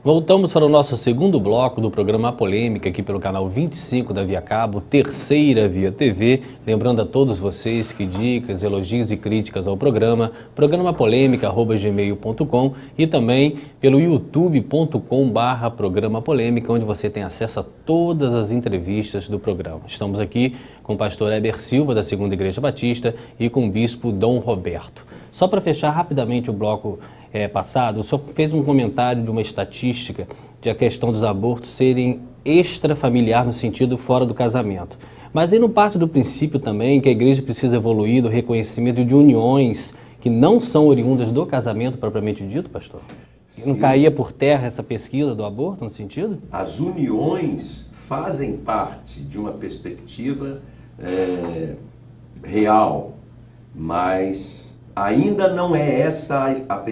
Voltamos para o nosso segundo bloco do programa A Polêmica, aqui pelo canal 25 da Via Cabo, terceira Via TV. Lembrando a todos vocês que dicas, elogios e críticas ao programa polêmica@gmail.com e também pelo youtube.com/programa polêmica, onde você tem acesso a todas as entrevistas do programa. Estamos aqui com o pastor Heber Silva, da Segunda Igreja Batista, e com o bispo Dom Roberto. Só para fechar rapidamente o bloco passado, o senhor fez um comentário de uma estatística de a questão dos abortos serem extrafamiliar no sentido fora do casamento. Mas aí não parte do princípio também que a igreja precisa evoluir do reconhecimento de uniões que não são oriundas do casamento propriamente dito, pastor? Sim. Não caía por terra essa pesquisa do aborto no sentido? As uniões fazem parte de uma perspectiva real, mas ainda não é essa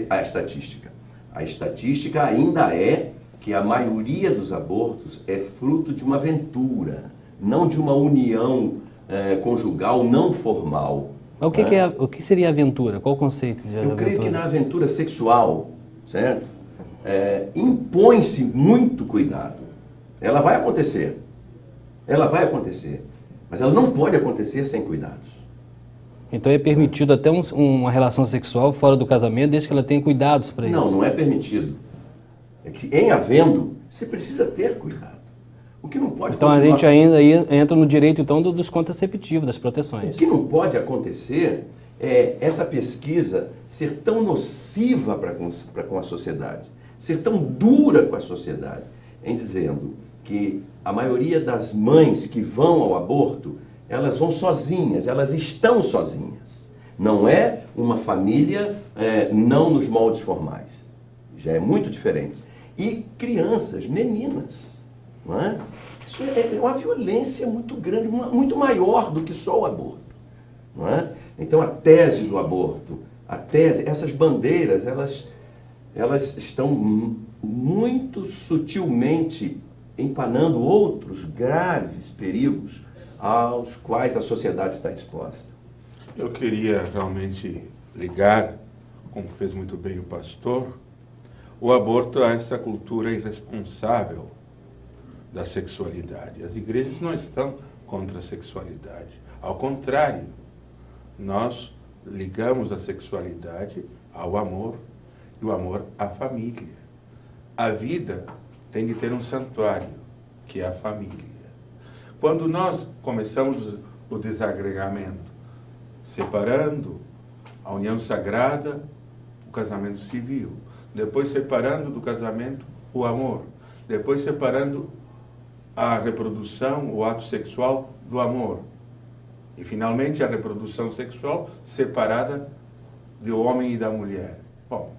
a estatística. A estatística ainda é que a maioria dos abortos é fruto de uma aventura, não de uma união conjugal não formal. Mas o que seria aventura? Qual o conceito de aventura? Eu creio que na aventura sexual, certo? Impõe-se muito cuidado. Ela vai acontecer, mas ela não pode acontecer sem cuidados. Então é permitido até uma relação sexual fora do casamento, desde que ela tenha cuidados para isso? Não é permitido. É que em havendo, você precisa ter cuidado. O que não pode Então continuar... a gente ainda entra no direito então dos contraceptivos, das proteções. O que não pode acontecer é essa pesquisa ser tão nociva para com a sociedade, ser tão dura com a sociedade, em dizendo que a maioria das mães que vão ao aborto, elas vão sozinhas, elas estão sozinhas. Não é uma família não nos moldes formais. Já é muito diferente. E crianças, meninas, não é? Isso é uma violência muito grande, muito maior do que só o aborto. Não é? Então a tese do aborto, essas bandeiras, elas estão muito sutilmente empanando outros graves perigos aos quais a sociedade está exposta. Eu queria realmente ligar, como fez muito bem o pastor, o aborto a essa cultura irresponsável da sexualidade. As igrejas não estão contra a sexualidade. Ao contrário, nós ligamos a sexualidade ao amor e o amor à família. A vida tem que ter um santuário, que é a família. Quando nós começamos o desagregamento, separando a união sagrada, o casamento civil, depois separando do casamento o amor, depois separando a reprodução, o ato sexual do amor, e finalmente a reprodução sexual separada do homem e da mulher. Bom,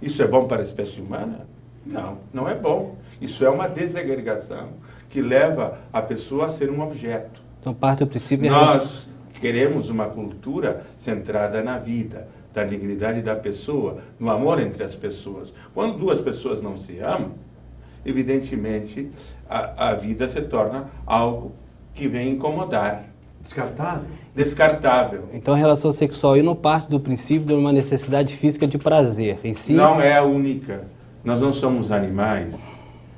isso é bom para a espécie humana? Não, não é bom. Isso é uma desagregação que leva a pessoa a ser um objeto. Então parte do princípio... Nós queremos uma cultura centrada na vida, da dignidade da pessoa, no amor entre as pessoas. Quando duas pessoas não se amam, evidentemente a vida se torna algo que vem incomodar. Descartável. Então a relação sexual aí não parte do princípio de uma necessidade física de prazer em si? Não é a única. Nós não somos animais.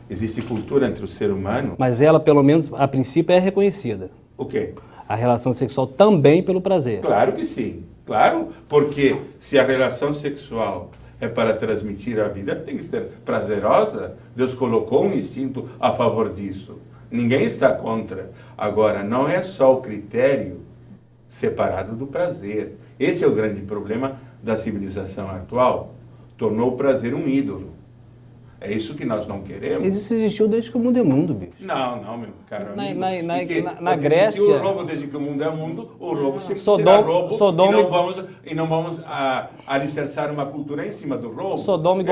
Existe cultura entre o ser humano. Mas ela, pelo menos, a princípio, é reconhecida. O quê? A relação sexual também pelo prazer. Claro que sim. Claro, porque se a relação sexual é para transmitir a vida, tem que ser prazerosa. Deus colocou um instinto a favor disso. Ninguém está contra. Agora, não é só o critério separado do prazer. Esse é o grande problema da civilização atual. Tornou o prazer um ídolo. É isso que nós não queremos. Isso existiu desde que o mundo é mundo, bicho. Não, meu caro amigo. Na Grécia... Se o roubo desde que o mundo é mundo, o roubo sempre será roubo e não vamos alicerçar uma cultura em cima do roubo. Sodoma e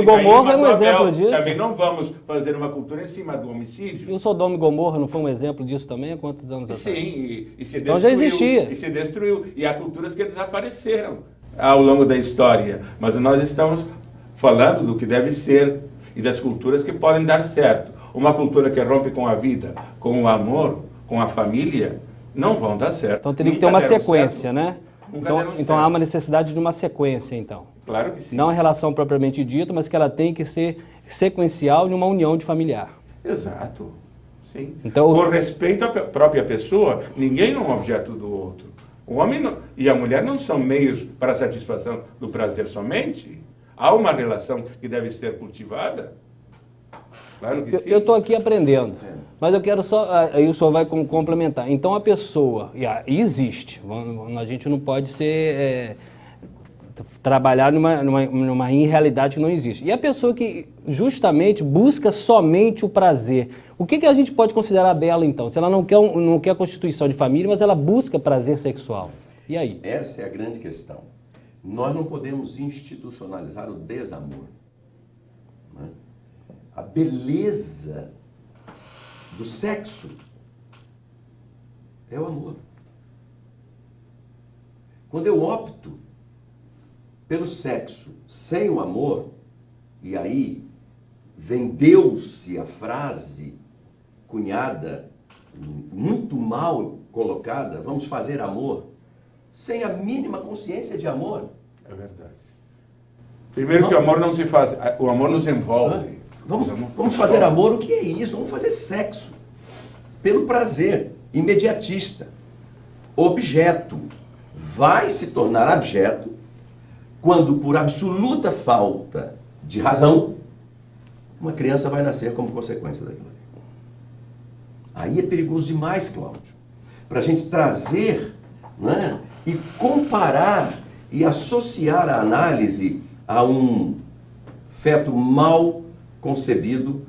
Gomorra é um exemplo disso. Também não vamos fazer uma cultura em cima do homicídio. E o Sodoma e Gomorra não foi um exemplo disso também há quantos anos atrás? Sim, e se destruiu. Então já existia. E se destruiu. E há culturas que desapareceram ao longo da história. Mas nós estamos falando do que deve ser e das culturas que podem dar certo. Uma cultura que rompe com a vida, com o amor, com a família, não vão dar certo. Então teria que ter uma sequência, né? Então há uma necessidade de uma sequência, então. Claro que sim. Não a relação propriamente dita, mas que ela tem que ser sequencial de uma união de familiar. Exato. Sim. Então, com respeito à própria pessoa, ninguém é um objeto do outro. O homem e a mulher não são meios para a satisfação do prazer somente. Há uma relação que deve ser cultivada. Claro que sim. Eu estou aqui aprendendo, mas eu quero só, aí o senhor vai complementar. Então a pessoa, e existe, a gente não pode ser, trabalhar numa irrealidade que não existe. E a pessoa que justamente busca somente o prazer, o que a gente pode considerar bela então? Se ela não quer a constituição de família, mas ela busca prazer sexual. E aí? Essa é a grande questão. Nós não podemos institucionalizar o desamor. Né? A beleza do sexo é o amor. Quando eu opto pelo sexo sem o amor, e aí vendeu-se a frase cunhada, muito mal colocada, vamos fazer amor, sem a mínima consciência de amor. É verdade. Primeiro que o amor não se faz, o amor nos envolve. Vamos fazer amor, o que é isso? Vamos fazer sexo. Pelo prazer, imediatista. Objeto. Vai se tornar objeto quando, por absoluta falta de razão, uma criança vai nascer como consequência daquilo. Aí é perigoso demais, Cláudio. Para a gente trazer, né, e comparar e associar a análise a um feto mal concebido,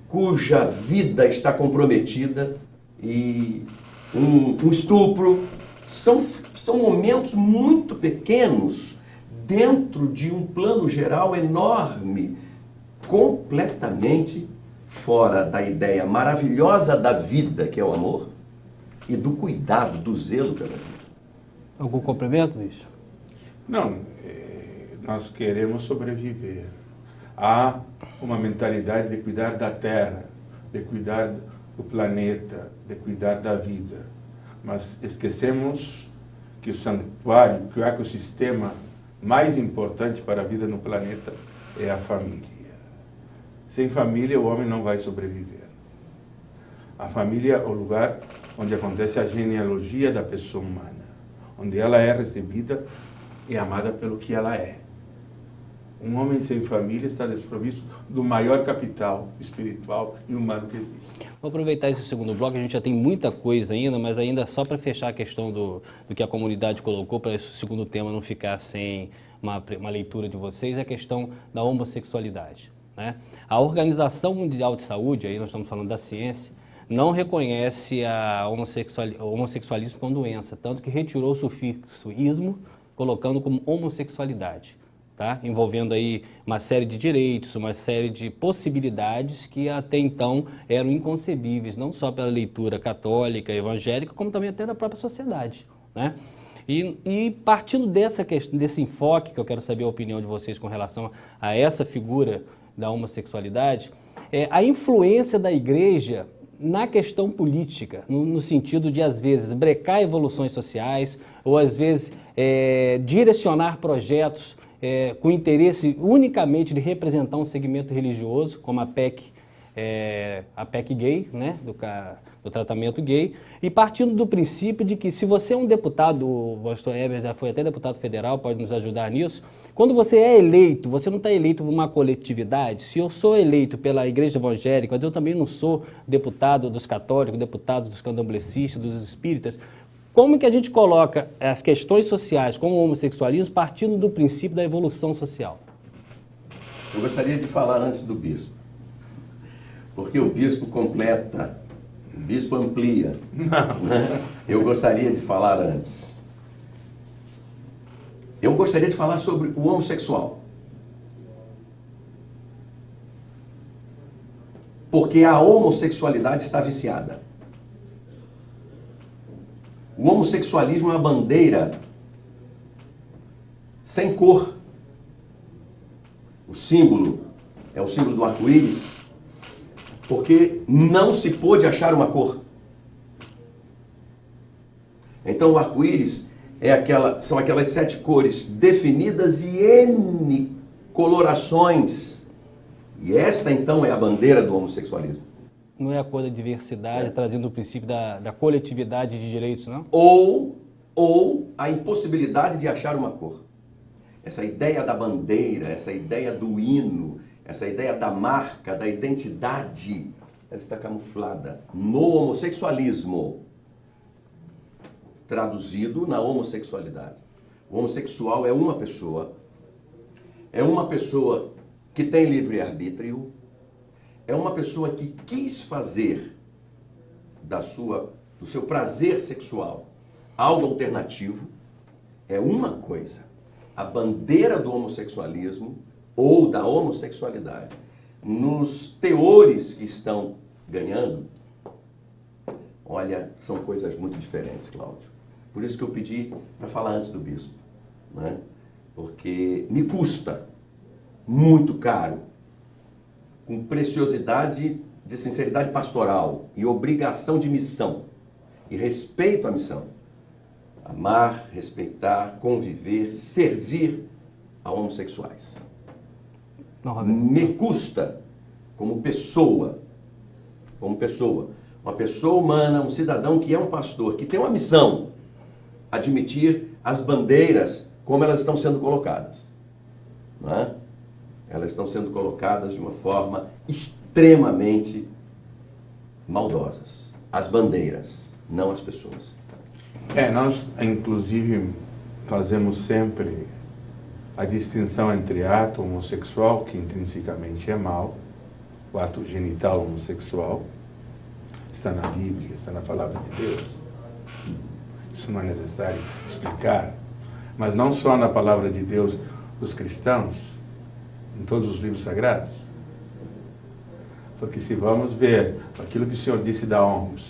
cuja vida está comprometida, e um estupro. São momentos muito pequenos dentro de um plano geral enorme, completamente fora da ideia maravilhosa da vida, que é o amor, e do cuidado, do zelo pela vida. Algum complemento, Luiz? Não, nós queremos sobreviver. Há uma mentalidade de cuidar da terra, de cuidar do planeta, de cuidar da vida. Mas esquecemos que o santuário, que o ecossistema mais importante para a vida no planeta é a família. Sem família, o homem não vai sobreviver. A família é o lugar onde acontece a genealogia da pessoa humana, onde ela é recebida e amada pelo que ela é. Um homem sem família está desprovisto do maior capital espiritual e humano que existe. Vou aproveitar esse segundo bloco, a gente já tem muita coisa ainda, mas ainda só para fechar a questão do que a comunidade colocou, para esse segundo tema não ficar sem uma leitura de vocês, é a questão da homossexualidade. Né? A Organização Mundial de Saúde, aí nós estamos falando da ciência, não reconhece o homossexualismo como doença, tanto que retirou o sufixo ismo, colocando como homossexualidade. Tá? Envolvendo aí uma série de direitos, uma série de possibilidades que até então eram inconcebíveis, não só pela leitura católica, evangélica, como também até da própria sociedade. Né? E partindo desse enfoque, que eu quero saber a opinião de vocês com relação a essa figura da homossexualidade, a influência da igreja na questão política, no sentido de, às vezes, brecar evoluções sociais, ou, às vezes, direcionar projetos com interesse unicamente de representar um segmento religioso, como a PEC gay, né, do tratamento gay, e partindo do princípio de que se você é um deputado, o pastor Heber já foi até deputado federal, pode nos ajudar nisso, quando você é eleito, você não está eleito por uma coletividade. Se eu sou eleito pela igreja evangélica, mas eu também não sou deputado dos católicos, deputado dos candomblecistas, dos espíritas, como que a gente coloca as questões sociais como o homossexualismo partindo do princípio da evolução social? Eu gostaria de falar antes do bispo, porque o bispo completa, o bispo amplia. Né? Eu gostaria de falar antes. Eu gostaria de falar sobre o homossexual. Porque a homossexualidade está viciada. O homossexualismo é uma bandeira sem cor. O símbolo é o símbolo do arco-íris, porque não se pôde achar uma cor. Então o arco-íris são aquelas 7 cores definidas e N colorações E esta, então, é a bandeira do homossexualismo. Não é a cor da diversidade, trazendo o princípio da coletividade de direitos, não? Ou a impossibilidade de achar uma cor. Essa ideia da bandeira, essa ideia do hino, essa ideia da marca, da identidade, ela está camuflada no homossexualismo, traduzido na homossexualidade. O homossexual é uma pessoa que tem livre-arbítrio, é uma pessoa que quis fazer do seu prazer sexual algo alternativo, é uma coisa. A bandeira do homossexualismo ou da homossexualidade, nos teores que estão ganhando, olha, são coisas muito diferentes, Cláudio. Por isso que eu pedi para falar antes do bispo, né? Porque me custa muito caro, com preciosidade de sinceridade pastoral e obrigação de missão e respeito à missão, amar, respeitar, conviver, servir a homossexuais. Me custa como pessoa, uma pessoa humana, um cidadão que é um pastor, que tem uma missão, admitir as bandeiras como elas estão sendo colocadas. Não é? Elas estão sendo colocadas de uma forma extremamente maldosas. As bandeiras, não as pessoas. Nós, inclusive, fazemos sempre a distinção entre ato homossexual, que intrinsecamente é mau, o ato genital homossexual, está na Bíblia, está na Palavra de Deus. Isso não é necessário explicar. Mas não só na Palavra de Deus dos cristãos, em todos os livros sagrados. Porque se vamos ver aquilo que o Senhor disse da OMS,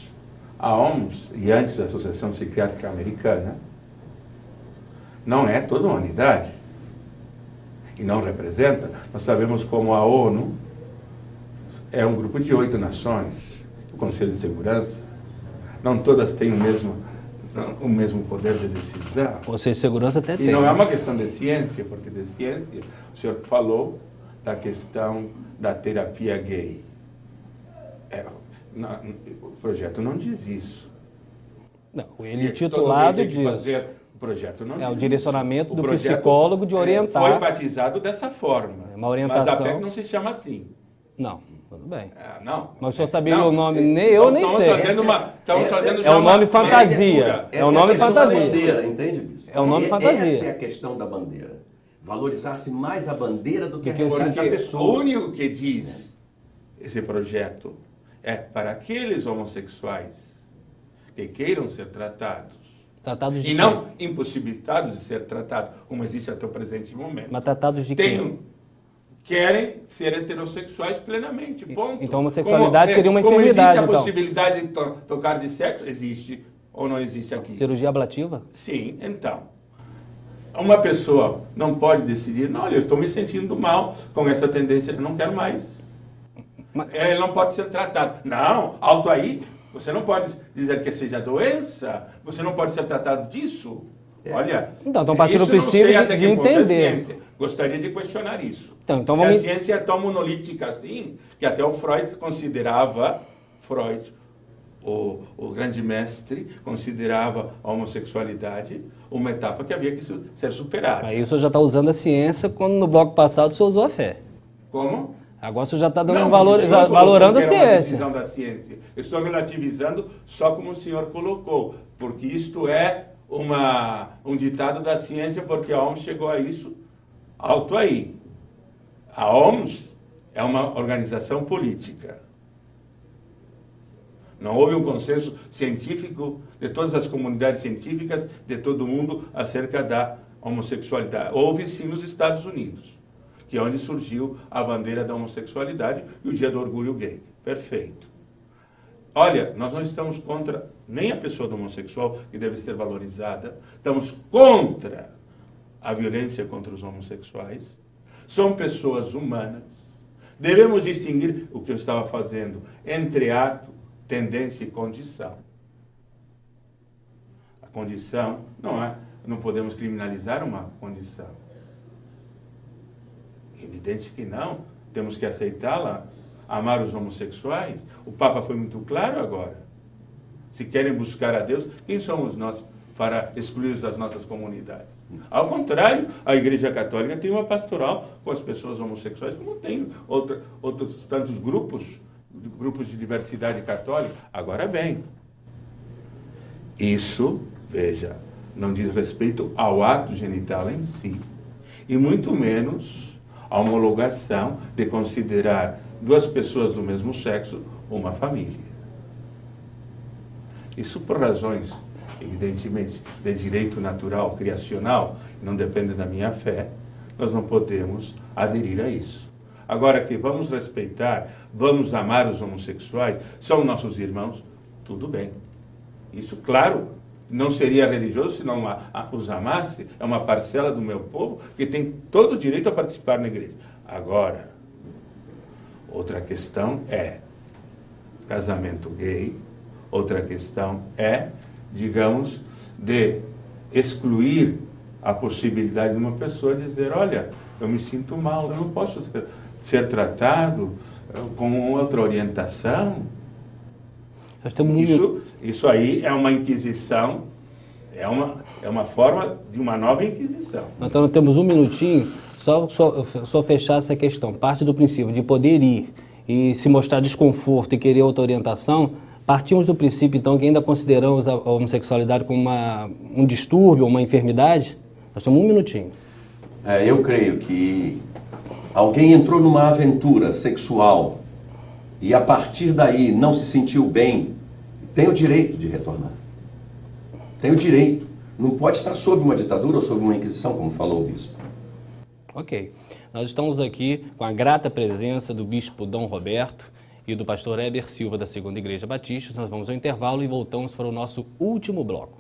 a OMS, e antes da Associação Psiquiátrica Americana, não é toda uma unidade. E não representa. Nós sabemos como a ONU é um grupo de 8 nações, o Conselho de Segurança. Não todas têm o mesmo poder de decisão. O Conselho de Segurança até tem. E não é uma questão de ciência, porque de ciência o senhor falou da questão da terapia gay. O projeto não diz isso. Não, ele intitulado diz. O projeto não diz o direcionamento isso. Do psicólogo de orientar. Foi batizado dessa forma. É uma orientação. Mas a PEC não se chama assim. Não, tudo bem. Não. Mas o senhor sabia o nome, nem eu nem sei. Estamos fazendo é o nome fantasia. É o nome fantasia. Bandeira, entende, bispo? É o nome fantasia. Essa é a questão da bandeira. Valorizar-se mais a bandeira do que a Porque da pessoa. O único que diz esse projeto é para aqueles homossexuais que queiram ser tratados. Tratados de e não impossibilitados de ser tratados, como existe até o presente momento. Mas tratados de quem? Querem ser heterossexuais plenamente, ponto. Então a homossexualidade seria uma enfermidade, existe a então. possibilidade de tocar de sexo? Existe ou não existe aqui? Cirurgia ablativa? Sim, então. Uma pessoa não pode decidir, não, olha, eu estou me sentindo mal com essa tendência, eu não quero mais. Ele não pode ser tratado. Não, alto aí, você não pode dizer que seja doença, você não pode ser tratado disso. Olha, então partindo do princípio de entender. Gostaria de questionar isso. Então Se vamos... a ciência é tão monolítica assim, que até o Freud considerava, o grande mestre, considerava a homossexualidade uma etapa que havia que ser superada. Aí o senhor já está usando a ciência, quando no bloco passado o senhor usou a fé. Como? Agora o senhor já está valorando a ciência. Decisão da ciência. Eu estou relativizando só como o senhor colocou, porque isto é um ditado da ciência, porque a OMS chegou a isso alto aí. A OMS é uma organização política. Não houve um consenso científico de todas as comunidades científicas, de todo mundo, acerca da homossexualidade. Houve sim nos Estados Unidos, que é onde surgiu a bandeira da homossexualidade e o Dia do Orgulho Gay. Perfeito. Olha, nós não estamos contra nem a pessoa do homossexual, que deve ser valorizada, estamos contra a violência contra os homossexuais. São pessoas humanas. Devemos distinguir o que eu estava fazendo entre ato, tendência e condição. A condição não podemos criminalizar uma condição. Evidente que não. temos que aceitá-la, amar os homossexuais. O Papa foi muito claro agora. Se querem buscar a Deus, quem somos nós para excluir das nossas comunidades? Ao contrário, a Igreja Católica tem uma pastoral com as pessoas homossexuais, como tem outros tantos grupos de diversidade católica. Agora bem, isso, veja, não diz respeito ao ato genital em si, e muito menos a homologação de considerar duas pessoas do mesmo sexo uma família. Isso por razões, evidentemente, de direito natural, criacional, não depende da minha fé, nós não podemos aderir a isso. Agora que vamos respeitar, vamos amar os homossexuais, são nossos irmãos, tudo bem. Isso, claro, não seria religioso se não os amasse, é uma parcela do meu povo que tem todo o direito a participar na igreja. Agora, outra questão é casamento gay, outra questão é, digamos, de excluir a possibilidade de uma pessoa dizer, olha, eu me sinto mal, eu não posso ser tratado com outra orientação. Isso aí é uma inquisição, é uma forma de uma nova inquisição. Então, nós temos um minutinho, só fechar essa questão. Parte do princípio de poder ir e se mostrar desconforto e querer outra orientação, partimos do princípio, então, que ainda consideramos a homossexualidade como um distúrbio, uma enfermidade. Nós temos um minutinho. Eu creio que alguém entrou numa aventura sexual e a partir daí não se sentiu bem, tem o direito de retornar. Tem o direito. Não pode estar sob uma ditadura ou sob uma inquisição, como falou o bispo. Ok. Nós estamos aqui com a grata presença do bispo Dom Roberto e do pastor Heber Silva, da Segunda Igreja Batista. Nós vamos ao intervalo e voltamos para o nosso último bloco.